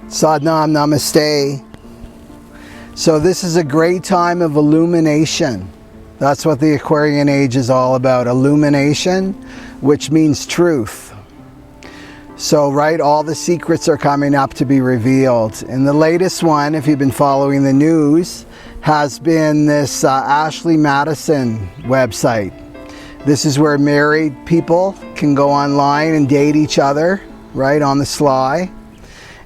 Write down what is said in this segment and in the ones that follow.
Sadnam Namaste. So this is a great time of illumination. That's what the Aquarian Age is all about. Illumination, which means truth. So, right, all the secrets are coming up to be revealed. And the latest one, if you've been following the news, has been this Ashley Madison website. This is where married people can go online and date each other, right, on the sly.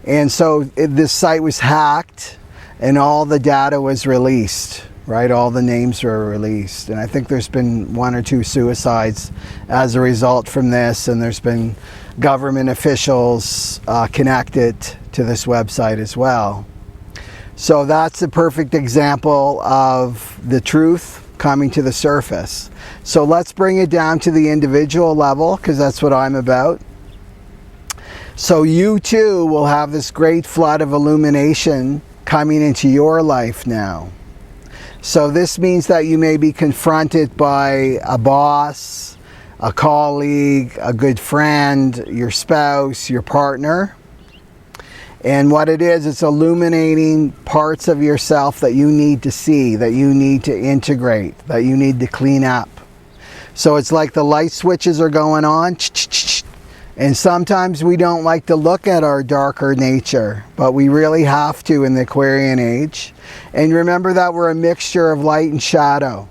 And so this site was hacked and all the data was released, right? All the names were released. And I think there's been 1 or 2 suicides as a result from this, and there's been government officials connected to this website as well. So that's a perfect example of the truth coming to the surface. So let's bring it down to the individual level, because that's what I'm about. So you too will have this great flood of illumination coming into your life now. So this means that you may be confronted by a boss, a colleague, a good friend, your spouse, your partner. And what it is, it's illuminating parts of yourself that you need to see, that you need to integrate, that you need to clean up. So it's like the light switches are going on, and sometimes we don't like to look at our darker nature, but we really have to in the Aquarian Age. And remember that we're a mixture of light and shadow.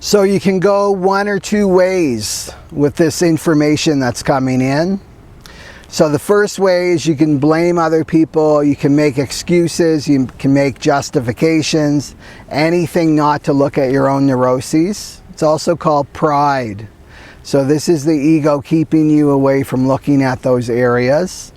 So you can go 1 or 2 ways with this information that's coming in. So the first way is you can blame other people, you can make excuses, you can make justifications, anything not to look at your own neuroses. It's also called pride. So this is the ego keeping you away from looking at those areas.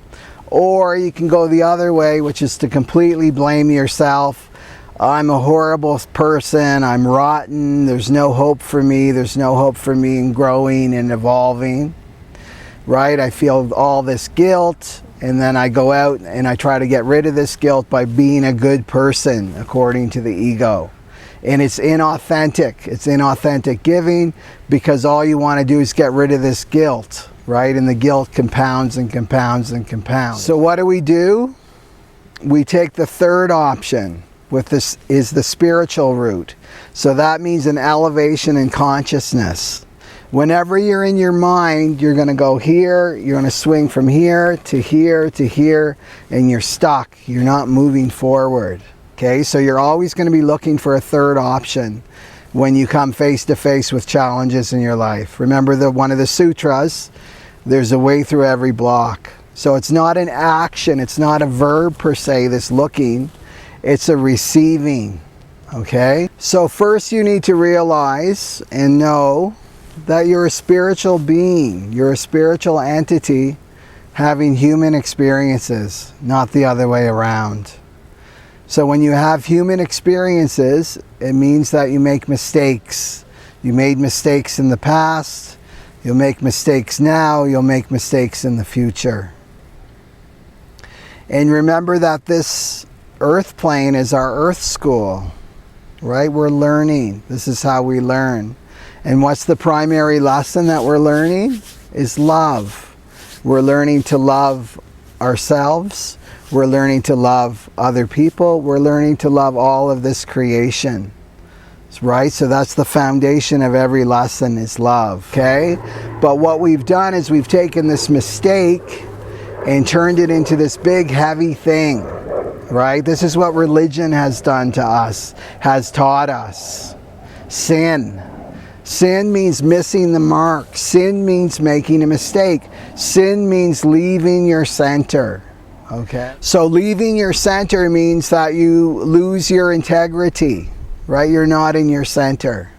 Or you can go the other way, which is to completely blame yourself. I'm a horrible person, I'm rotten, there's no hope for me, there's no hope for me in growing and evolving, right? I feel all this guilt, and then I go out and I try to get rid of this guilt by being a good person, according to the ego. And it's inauthentic giving, because all you want to do is get rid of this guilt, right? And the guilt compounds and compounds and compounds. So what do? We take the third option. With this is the spiritual route. So that means an elevation in consciousness. Whenever you're in your mind, you're going to go here, you're going to swing from here to here to here, and you're stuck. You're not moving forward. Okay, so you're always going to be looking for a third option when you come face to face with challenges in your life. Remember one of the sutras, there's a way through every block. So it's not an action, it's not a verb per se, this looking. It's a receiving, okay? So first you need to realize and know that you're a spiritual being. You're a spiritual entity having human experiences, not the other way around. So when you have human experiences, it means that you make mistakes. You made mistakes in the past, you'll make mistakes now, you'll make mistakes in the future. And remember that this Earth plane is our Earth school, right? We're learning. This is how we learn. And what's the primary lesson that we're learning? Is love. We're learning to love ourselves. We're learning to love other people. We're learning to love all of this creation, right? So that's the foundation of every lesson, is love, okay? But what we've done is we've taken this mistake and turned it into this big heavy thing. Right? This is what religion has done to us, has taught us. Sin. Sin means missing the mark. Sin means making a mistake. Sin means leaving your center. Okay? So leaving your center means that you lose your integrity, right? You're not in your center.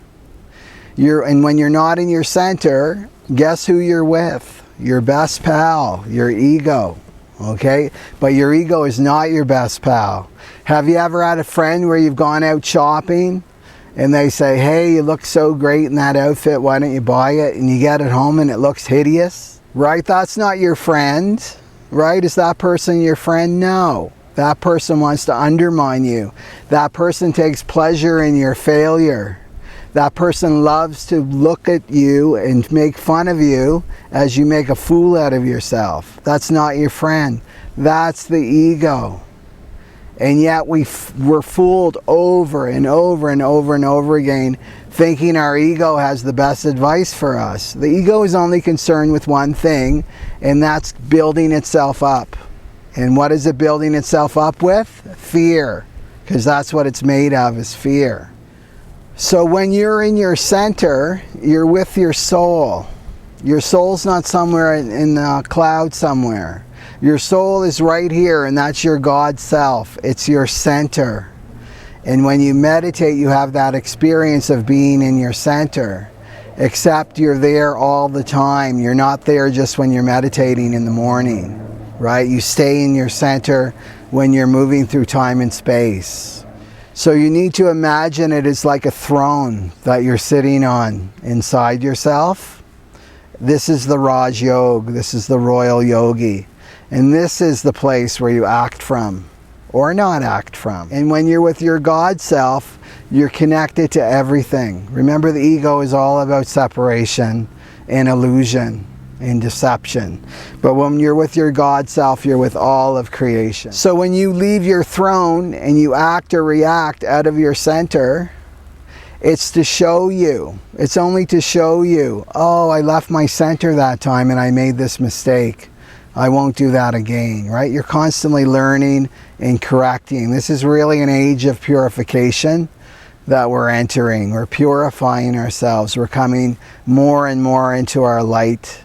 And when you're not in your center, guess who you're with? Your best pal, your ego. Okay, but your ego is not your best pal. Have you ever had a friend where you've gone out shopping and they say, hey, you look so great in that outfit, why don't you buy it? And you get it home and it looks hideous, right? That's not your friend, right? Is that person your friend? No. That person wants to undermine you. That person takes pleasure in your failure. That person loves to look at you and make fun of you as you make a fool out of yourself. That's not your friend. That's the ego. And yet we're fooled over and over and over and over again, thinking our ego has the best advice for us. The ego is only concerned with one thing, and that's building itself up. And what is it building itself up with? Fear. Because that's what it's made of, is fear. So when you're in your center, you're with your soul. Your soul's not somewhere in a cloud somewhere. Your soul is right here, and that's your God self. It's your center. And when you meditate, you have that experience of being in your center. Except you're there all the time. You're not there just when you're meditating in the morning, right? You stay in your center when you're moving through time and space. So you need to imagine it as like a throne that you're sitting on inside yourself. This is the Raj Yoga. This is the royal yogi. And this is the place where you act from, or not act from. And when you're with your God self, you're connected to everything. Remember, the ego is all about separation and illusion and deception. But when you're with your God self, you're with all of creation. So when you leave your throne and you act or react out of your center, it's to show you. It's only to show you, oh, I left my center that time and I made this mistake. I won't do that again, right? You're constantly learning and correcting. This is really an age of purification that we're entering. We're purifying ourselves. We're coming more and more into our light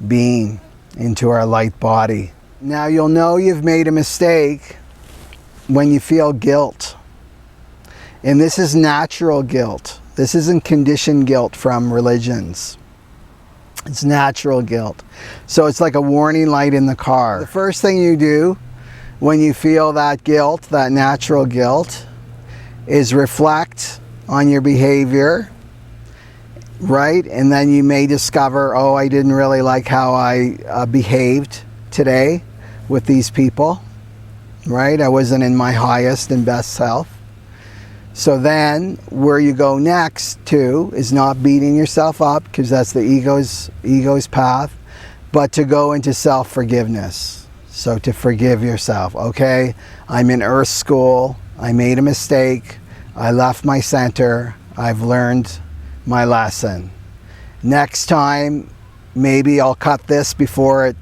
being, into our light body. Now you'll know you've made a mistake when you feel guilt. And this is natural guilt. This isn't conditioned guilt from religions. It's natural guilt. So it's like a warning light in the car. The first thing you do when you feel that guilt, that natural guilt, is reflect on your behavior, right? And then you may discover, oh, I didn't really like how I behaved today with these people, right? I wasn't in my highest and best self. So then where you go next to is not beating yourself up, because that's the ego's path, but to go into self-forgiveness. So to forgive yourself. Okay, I'm in Earth School. I made a mistake. I left my center. I've learned my lesson. Next time, maybe I'll cut this before it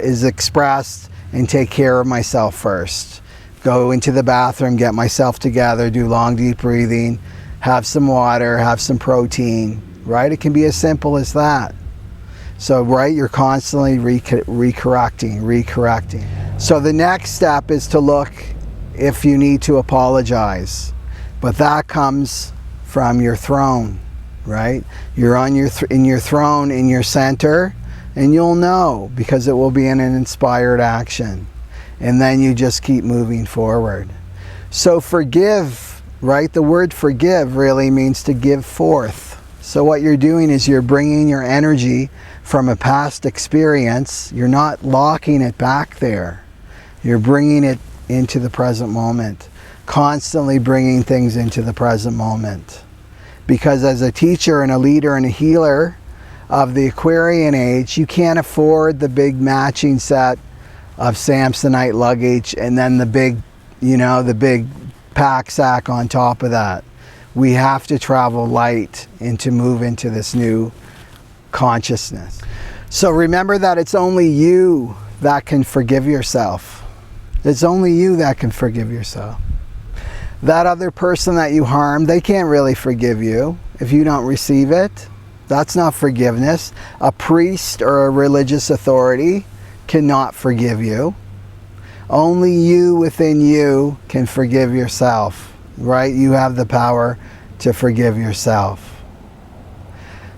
is expressed and take care of myself first. Go into the bathroom, get myself together, do long, deep breathing, have some water, have some protein, right? It can be as simple as that. So, right, you're constantly recorrecting. So the next step is to look if you need to apologize. But that comes from your throne, right? You're on in your throne, in your center, and you'll know, because it will be in an inspired action. And then you just keep moving forward. So forgive, right? The word forgive really means to give forth. So what you're doing is you're bringing your energy from a past experience. You're not locking it back there. You're bringing it into the present moment. Constantly bringing things into the present moment. Because as a teacher and a leader and a healer of the Aquarian Age, you can't afford the big matching set of Samsonite luggage and then the big, the big pack sack on top of that. We have to travel light and to move into this new consciousness. So remember that it's only you that can forgive yourself. It's only you that can forgive yourself. That other person that you harmed, they can't really forgive you if you don't receive it. That's not forgiveness. A priest or a religious authority cannot forgive you. Only you within you can forgive yourself, right? You have the power to forgive yourself.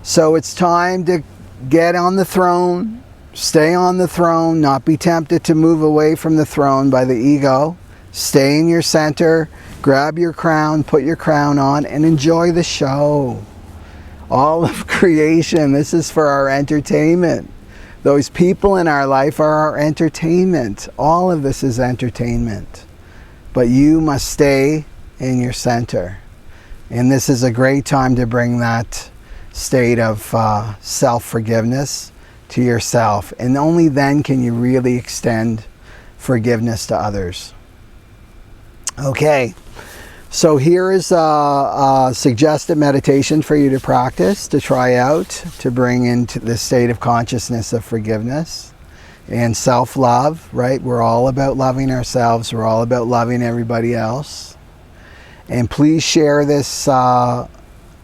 So it's time to get on the throne, stay on the throne, not be tempted to move away from the throne by the ego. Stay in your center, grab your crown, put your crown on, and enjoy the show. All of creation, this is for our entertainment. Those people in our life are our entertainment. All of this is entertainment. But you must stay in your center. And this is a great time to bring that state of self-forgiveness to yourself. And only then can you really extend forgiveness to others. Okay, so here is a suggested meditation for you to practice, to try out, to bring into the state of consciousness of forgiveness and self-love, right? We're all about loving ourselves. We're all about loving everybody else. And please share this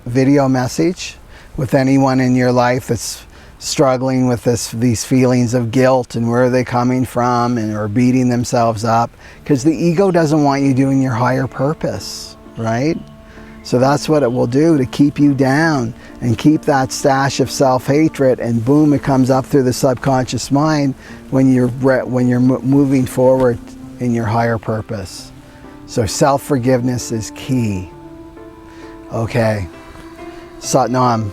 video message with anyone in your life that's struggling with these feelings of guilt and where are they coming from, and or beating themselves up, because the ego doesn't want you doing your higher purpose, right? So that's what it will do, to keep you down and keep that stash of self-hatred, and boom, it comes up through the subconscious mind when you're moving forward in your higher purpose. So self-forgiveness is key. Okay, Sat Nam.